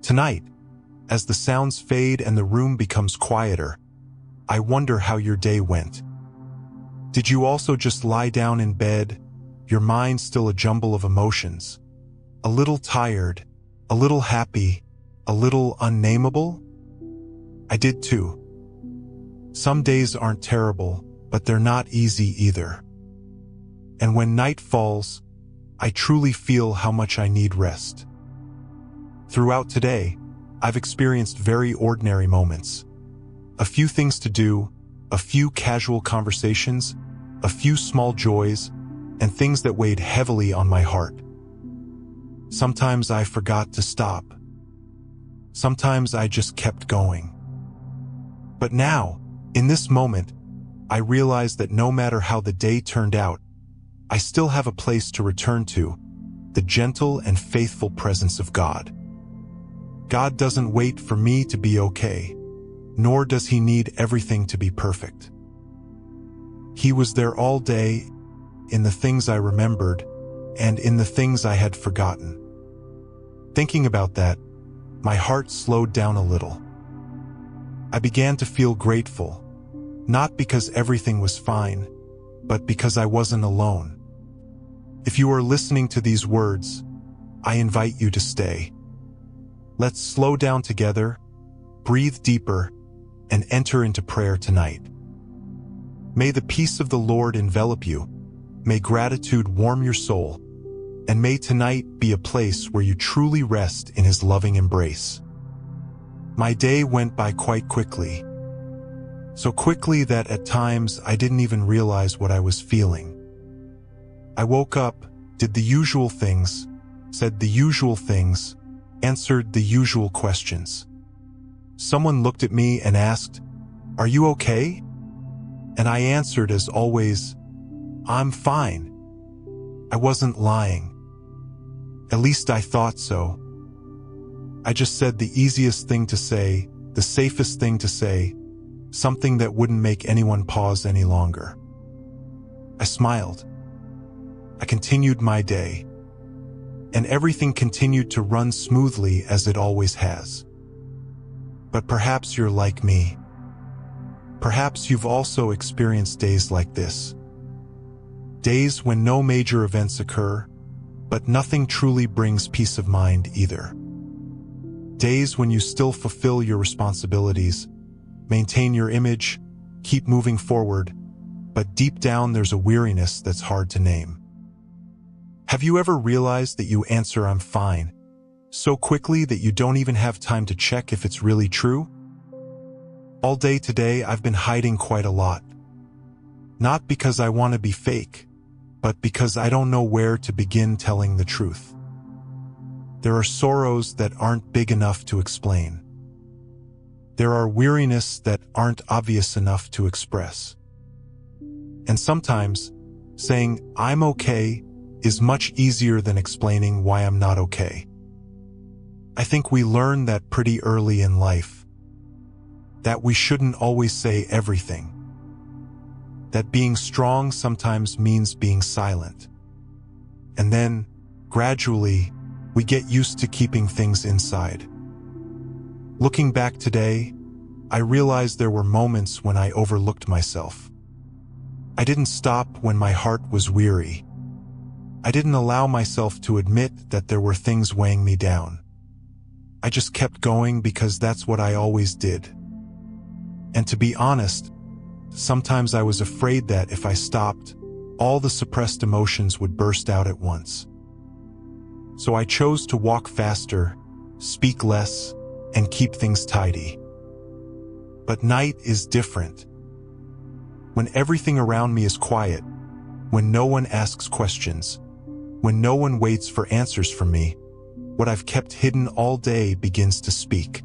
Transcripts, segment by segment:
Tonight, as the sounds fade and the room becomes quieter, I wonder how your day went. Did you also just lie down in bed, your mind still a jumble of emotions? A little tired, a little happy, a little unnameable? I did too. Some days aren't terrible, but they're not easy either. And when night falls, I truly feel how much I need rest. Throughout today, I've experienced very ordinary moments. A few things to do, a few casual conversations, a few small joys, and things that weighed heavily on my heart. Sometimes I forgot to stop. Sometimes I just kept going. But now, in this moment, I realize that no matter how the day turned out, I still have a place to return to, the gentle and faithful presence of God. God doesn't wait for me to be okay, nor does He need everything to be perfect. He was there all day, in the things I remembered, and in the things I had forgotten. Thinking about that, my heart slowed down a little. I began to feel grateful, not because everything was fine, but because I wasn't alone. If you are listening to these words, I invite you to stay. Let's slow down together, breathe deeper, and enter into prayer tonight. May the peace of the Lord envelop you. May gratitude warm your soul. And may tonight be a place where you truly rest in His loving embrace. My day went by quite quickly. So quickly that at times I didn't even realize what I was feeling. I woke up, did the usual things, said the usual things, answered the usual questions. Someone looked at me and asked, "Are you okay?" And I answered as always, "I'm fine." I wasn't lying. At least I thought so. I just said the easiest thing to say, the safest thing to say, something that wouldn't make anyone pause any longer. I smiled. I continued my day. And everything continued to run smoothly as it always has. But perhaps you're like me. Perhaps you've also experienced days like this. Days when no major events occur, but nothing truly brings peace of mind either. Days when you still fulfill your responsibilities, maintain your image, keep moving forward, but deep down there's a weariness that's hard to name. Have you ever realized that you answer "I'm fine" so quickly that you don't even have time to check if it's really true? All day today I've been hiding quite a lot. Not because I want to be fake, but because I don't know where to begin telling the truth. There are sorrows that aren't big enough to explain. There are weariness that aren't obvious enough to express. And sometimes, saying "I'm okay" is much easier than explaining why I'm not okay. I think we learn that pretty early in life. That we shouldn't always say everything. That being strong sometimes means being silent. And then, gradually, we get used to keeping things inside. Looking back today, I realized there were moments when I overlooked myself. I didn't stop when my heart was weary. I didn't allow myself to admit that there were things weighing me down. I just kept going because that's what I always did. And to be honest, sometimes I was afraid that if I stopped, all the suppressed emotions would burst out at once. So I chose to walk faster, speak less, and keep things tidy. But night is different. When everything around me is quiet, when no one asks questions, when no one waits for answers from me, what I've kept hidden all day begins to speak.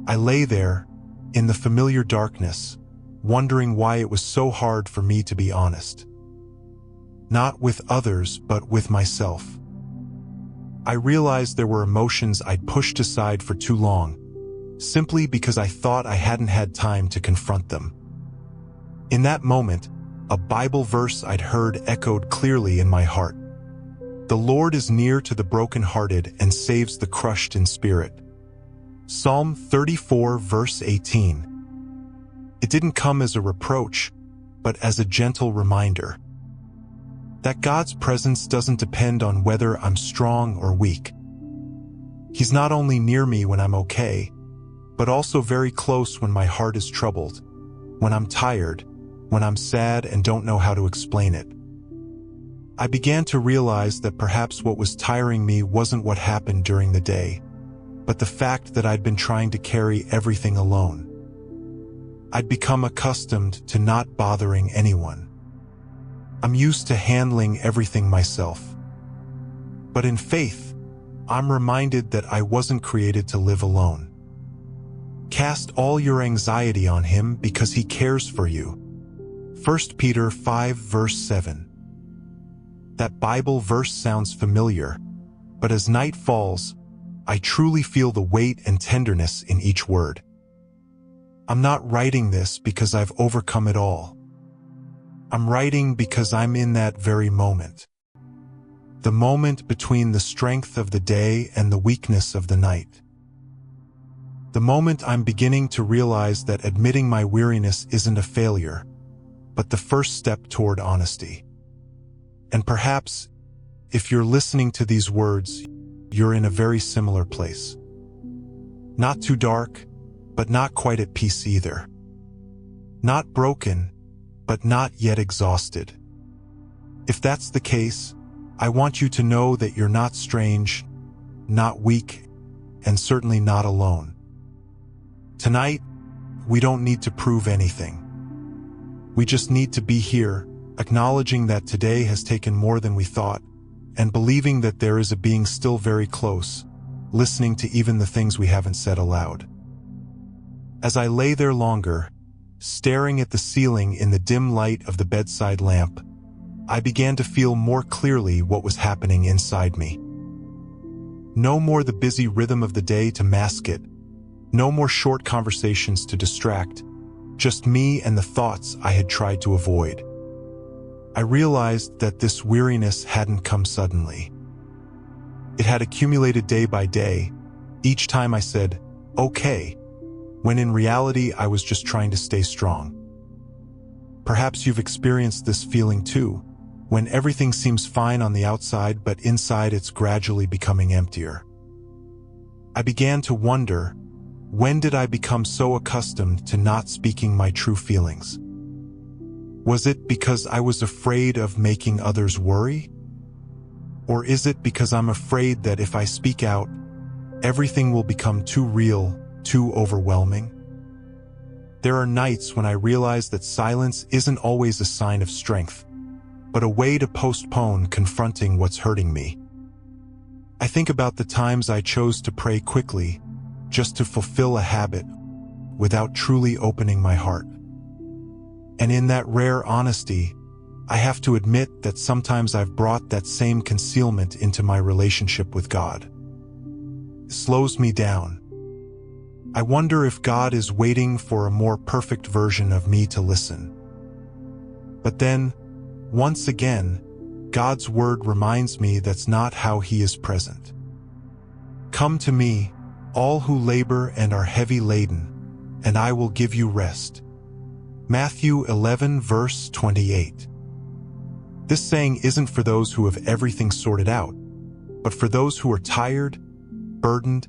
I lay there, in the familiar darkness, wondering why it was so hard for me to be honest. Not with others, but with myself. I realized there were emotions I'd pushed aside for too long, simply because I thought I hadn't had time to confront them. In that moment, a Bible verse I'd heard echoed clearly in my heart. "The Lord is near to the brokenhearted and saves the crushed in spirit." Psalm 34 verse 18. It didn't come as a reproach, but as a gentle reminder that God's presence doesn't depend on whether I'm strong or weak. He's not only near me when I'm okay, but also very close when my heart is troubled, when I'm tired, when I'm sad and don't know how to explain it. I began to realize that perhaps what was tiring me wasn't what happened during the day, but the fact that I'd been trying to carry everything alone. I'd become accustomed to not bothering anyone. I'm used to handling everything myself. But in faith, I'm reminded that I wasn't created to live alone. Cast all your anxiety on Him because He cares for you. 1 Peter 5 verse 7. That Bible verse sounds familiar, but as night falls, I truly feel the weight and tenderness in each word. I'm not writing this because I've overcome it all. I'm writing because I'm in that very moment. The moment between the strength of the day and the weakness of the night. The moment I'm beginning to realize that admitting my weariness isn't a failure, but the first step toward honesty. And perhaps, if you're listening to these words, you're in a very similar place. Not too dark, but not quite at peace either. Not broken, but not yet exhausted. If that's the case, I want you to know that you're not strange, not weak, and certainly not alone. Tonight, we don't need to prove anything. We just need to be here, acknowledging that today has taken more than we thought, and believing that there is a being still very close, listening to even the things we haven't said aloud. As I lay there longer, staring at the ceiling in the dim light of the bedside lamp, I began to feel more clearly what was happening inside me. No more the busy rhythm of the day to mask it, no more short conversations to distract, just me and the thoughts I had tried to avoid. I realized that this weariness hadn't come suddenly. It had accumulated day by day, each time I said, okay, when in reality I was just trying to stay strong. Perhaps you've experienced this feeling too, when everything seems fine on the outside but inside it's gradually becoming emptier. I began to wonder, when did I become so accustomed to not speaking my true feelings? Was it because I was afraid of making others worry? Or is it because I'm afraid that if I speak out, everything will become too real, too overwhelming? There are nights when I realize that silence isn't always a sign of strength, but a way to postpone confronting what's hurting me. I think about the times I chose to pray quickly, just to fulfill a habit, without truly opening my heart. And in that rare honesty, I have to admit that sometimes I've brought that same concealment into my relationship with God. It slows me down. I wonder if God is waiting for a more perfect version of me to listen. But then, once again, God's word reminds me that's not how He is present. Come to me, all who labor and are heavy laden, and I will give you rest. Matthew 11 verse 28. This saying isn't for those who have everything sorted out, but for those who are tired, burdened,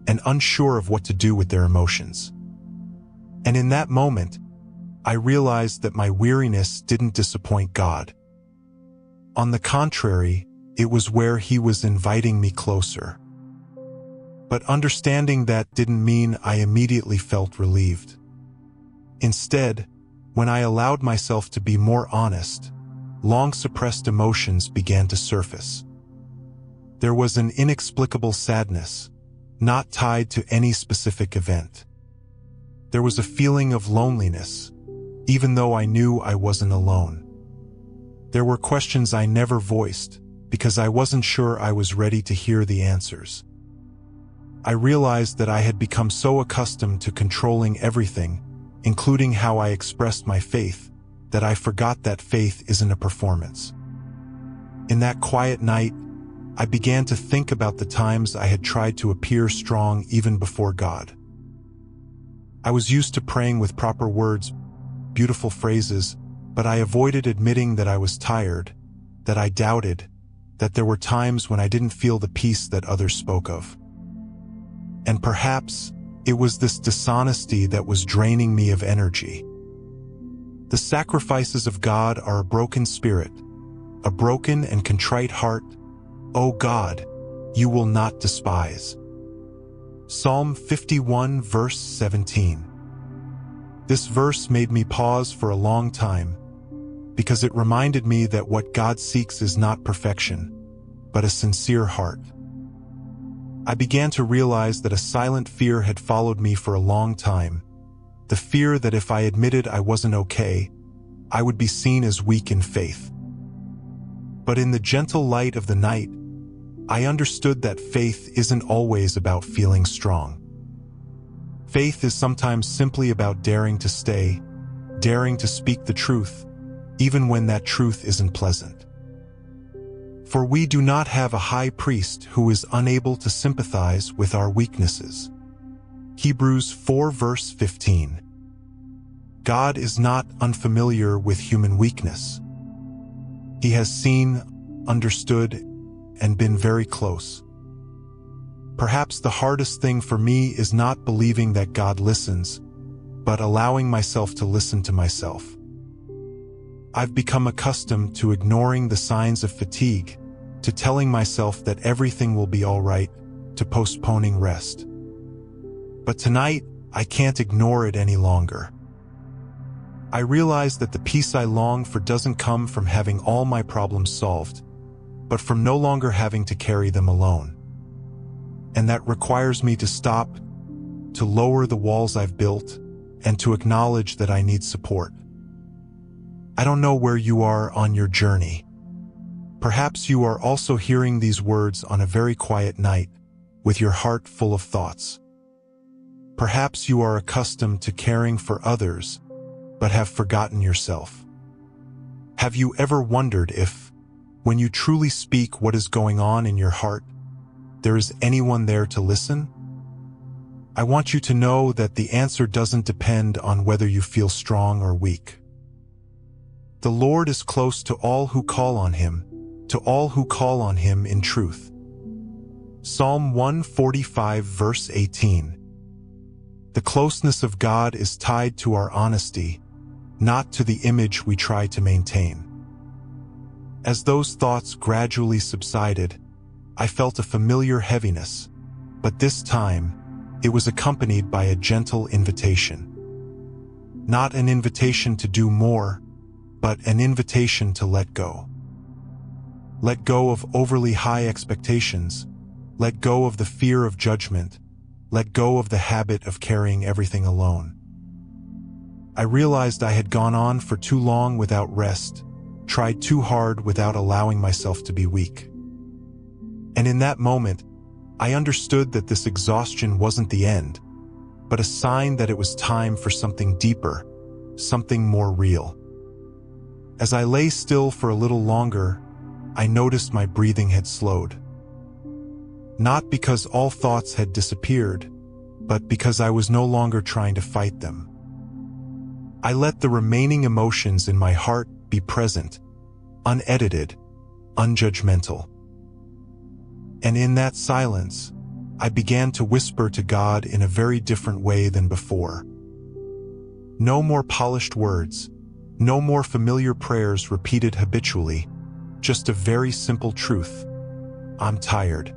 and unsure of what to do with their emotions. And in that moment, I realized that my weariness didn't disappoint God. On the contrary, it was where He was inviting me closer. But understanding that didn't mean I immediately felt relieved. Instead, when I allowed myself to be more honest, long-suppressed emotions began to surface. There was an inexplicable sadness, not tied to any specific event. There was a feeling of loneliness, even though I knew I wasn't alone. There were questions I never voiced because I wasn't sure I was ready to hear the answers. I realized that I had become so accustomed to controlling everything, including how I expressed my faith, that I forgot that faith isn't a performance. In that quiet night, I began to think about the times I had tried to appear strong even before God. I was used to praying with proper words, beautiful phrases, but I avoided admitting that I was tired, that I doubted, that there were times when I didn't feel the peace that others spoke of. And perhaps it was this dishonesty that was draining me of energy. The sacrifices of God are a broken spirit, a broken and contrite heart. O God, you will not despise. Psalm 51 verse 17. This verse made me pause for a long time, because it reminded me that what God seeks is not perfection, but a sincere heart. I began to realize that a silent fear had followed me for a long time, the fear that if I admitted I wasn't okay, I would be seen as weak in faith. But in the gentle light of the night, I understood that faith isn't always about feeling strong. Faith is sometimes simply about daring to stay, daring to speak the truth, even when that truth isn't pleasant. For we do not have a high priest who is unable to sympathize with our weaknesses. Hebrews 4 verse 15. God is not unfamiliar with human weakness. He has seen, understood, and been very close. Perhaps the hardest thing for me is not believing that God listens, but allowing myself to listen to myself. I've become accustomed to ignoring the signs of fatigue, to telling myself that everything will be all right, to postponing rest. But tonight, I can't ignore it any longer. I realize that the peace I long for doesn't come from having all my problems solved, but from no longer having to carry them alone. And that requires me to stop, to lower the walls I've built, and to acknowledge that I need support. I don't know where you are on your journey. Perhaps you are also hearing these words on a very quiet night, with your heart full of thoughts. Perhaps you are accustomed to caring for others, but have forgotten yourself. Have you ever wondered if, when you truly speak what is going on in your heart, there is anyone there to listen? I want you to know that the answer doesn't depend on whether you feel strong or weak. The Lord is close to all who call on Him, to all who call on Him in truth. Psalm 145 verse 18. The closeness of God is tied to our honesty, not to the image we try to maintain. As those thoughts gradually subsided, I felt a familiar heaviness, but this time, it was accompanied by a gentle invitation. Not an invitation to do more, but an invitation to let go. Let go of overly high expectations. Let go of the fear of judgment. Let go of the habit of carrying everything alone. I realized I had gone on for too long without rest, tried too hard without allowing myself to be weak. And in that moment, I understood that this exhaustion wasn't the end, but a sign that it was time for something deeper, something more real. As I lay still for a little longer, I noticed my breathing had slowed. Not because all thoughts had disappeared, but because I was no longer trying to fight them. I let the remaining emotions in my heart be present, unedited, unjudgmental. And in that silence, I began to whisper to God in a very different way than before. No more polished words, no more familiar prayers repeated habitually, just a very simple truth. I'm tired.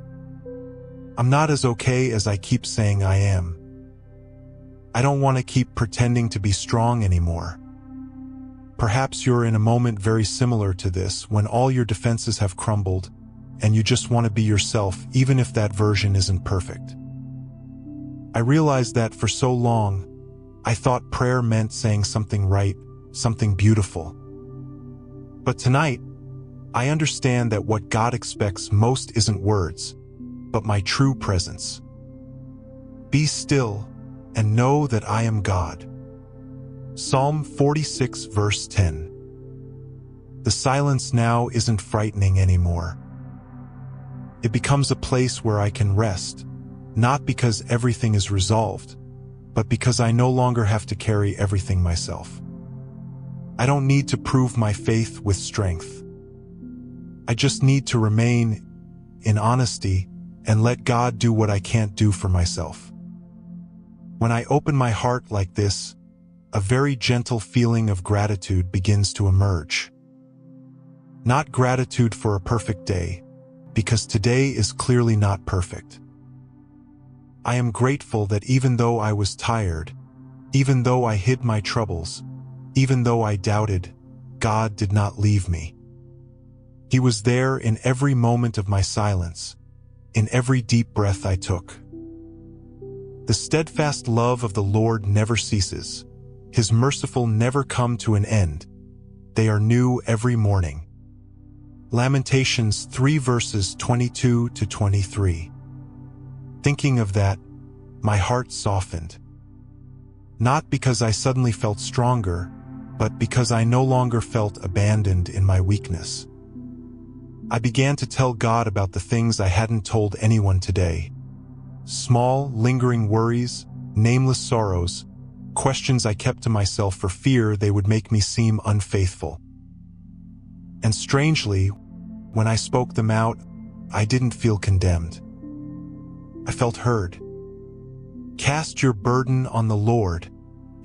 I'm not as okay as I keep saying I am. I don't want to keep pretending to be strong anymore. Perhaps you're in a moment very similar to this, when all your defenses have crumbled, and you just want to be yourself even if that version isn't perfect. I realized that for so long, I thought prayer meant saying something right, something beautiful. But tonight, I understand that what God expects most isn't words, but my true presence. Be still and know that I am God. Psalm 46 verse 10. The silence now isn't frightening anymore. It becomes a place where I can rest, not because everything is resolved, but because I no longer have to carry everything myself. I don't need to prove my faith with strength. I just need to remain in honesty and let God do what I can't do for myself. When I open my heart like this, a very gentle feeling of gratitude begins to emerge. Not gratitude for a perfect day, because today is clearly not perfect. I am grateful that even though I was tired, even though I hid my troubles, even though I doubted, God did not leave me. He was there in every moment of my silence, in every deep breath I took. The steadfast love of the Lord never ceases. His merciful never come to an end. They are new every morning. Lamentations 3 verses 22 to 23. Thinking of that, my heart softened. Not because I suddenly felt stronger, but because I no longer felt abandoned in my weakness. I began to tell God about the things I hadn't told anyone today. Small, lingering worries, nameless sorrows, questions I kept to myself for fear they would make me seem unfaithful. And strangely, when I spoke them out, I didn't feel condemned. I felt heard. Cast your burden on the Lord,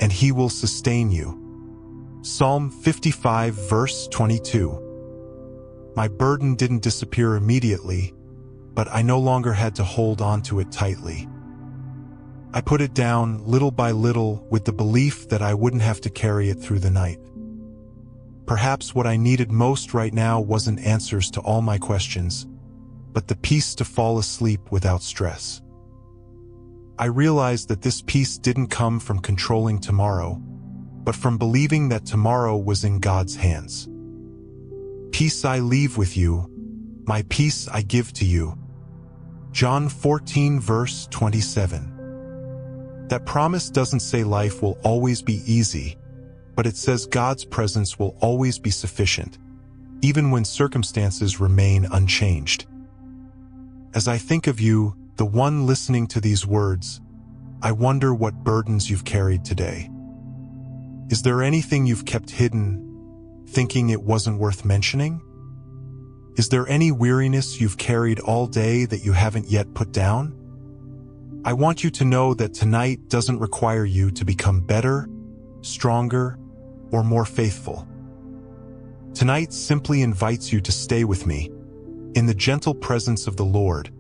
and He will sustain you. Psalm 55 verse 22. My burden didn't disappear immediately, but I no longer had to hold on to it tightly. I put it down little by little with the belief that I wouldn't have to carry it through the night. Perhaps what I needed most right now wasn't answers to all my questions, but the peace to fall asleep without stress. I realized that this peace didn't come from controlling tomorrow, but from believing that tomorrow was in God's hands. Peace I leave with you, my peace I give to you. John 14 verse 27. That promise doesn't say life will always be easy, but it says God's presence will always be sufficient, even when circumstances remain unchanged. As I think of you, the one listening to these words, I wonder what burdens you've carried today. Is there anything you've kept hidden, thinking it wasn't worth mentioning? Is there any weariness you've carried all day that you haven't yet put down? I want you to know that tonight doesn't require you to become better, stronger, or more faithful. Tonight simply invites you to stay with me, in the gentle presence of the Lord,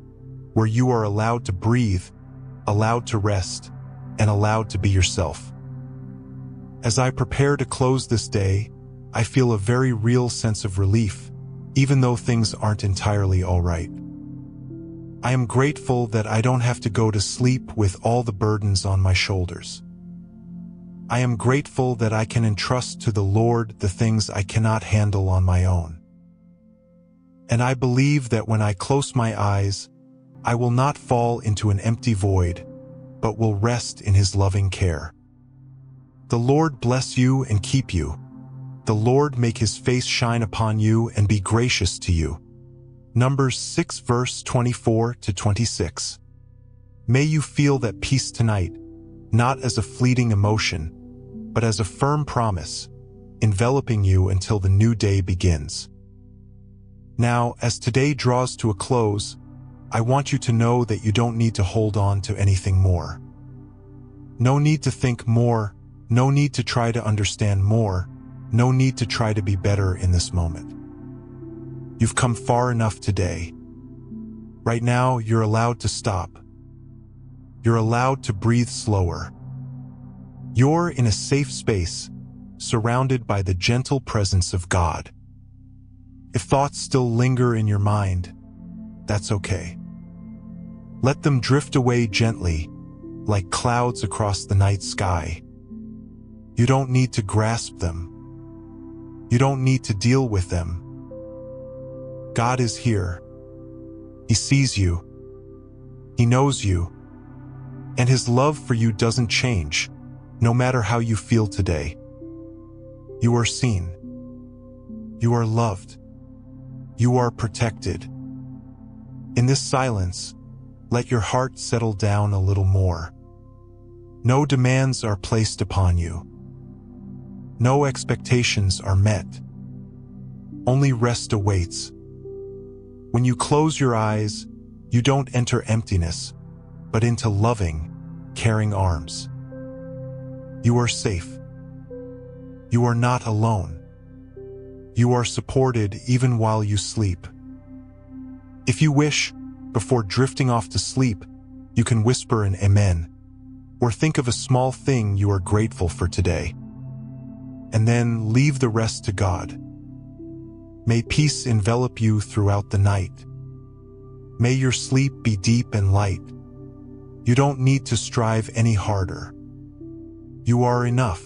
where you are allowed to breathe, allowed to rest, and allowed to be yourself. As I prepare to close this day, I feel a very real sense of relief, even though things aren't entirely all right. I am grateful that I don't have to go to sleep with all the burdens on my shoulders. I am grateful that I can entrust to the Lord the things I cannot handle on my own. And I believe that when I close my eyes, I will not fall into an empty void, but will rest in His loving care. The Lord bless you and keep you. The Lord make His face shine upon you and be gracious to you. Numbers 6 verse 24 to 26. May you feel that peace tonight, not as a fleeting emotion, but as a firm promise, enveloping you until the new day begins. Now, as today draws to a close, I want you to know that you don't need to hold on to anything more. No need to think more, no need to try to understand more, no need to try to be better in this moment. You've come far enough today. Right now, you're allowed to stop. You're allowed to breathe slower. You're in a safe space, surrounded by the gentle presence of God. If thoughts still linger in your mind, that's okay. Let them drift away gently, like clouds across the night sky. You don't need to grasp them. You don't need to deal with them. God is here. He sees you. He knows you. And His love for you doesn't change, no matter how you feel today. You are seen. You are loved. You are protected. In this silence, let your heart settle down a little more. No demands are placed upon you. No expectations are met. Only rest awaits. When you close your eyes, you don't enter emptiness, but into loving, caring arms. You are safe. You are not alone. You are supported even while you sleep. If you wish, before drifting off to sleep, you can whisper an amen, or think of a small thing you are grateful for today. And then leave the rest to God. May peace envelop you throughout the night. May your sleep be deep and light. You don't need to strive any harder. You are enough.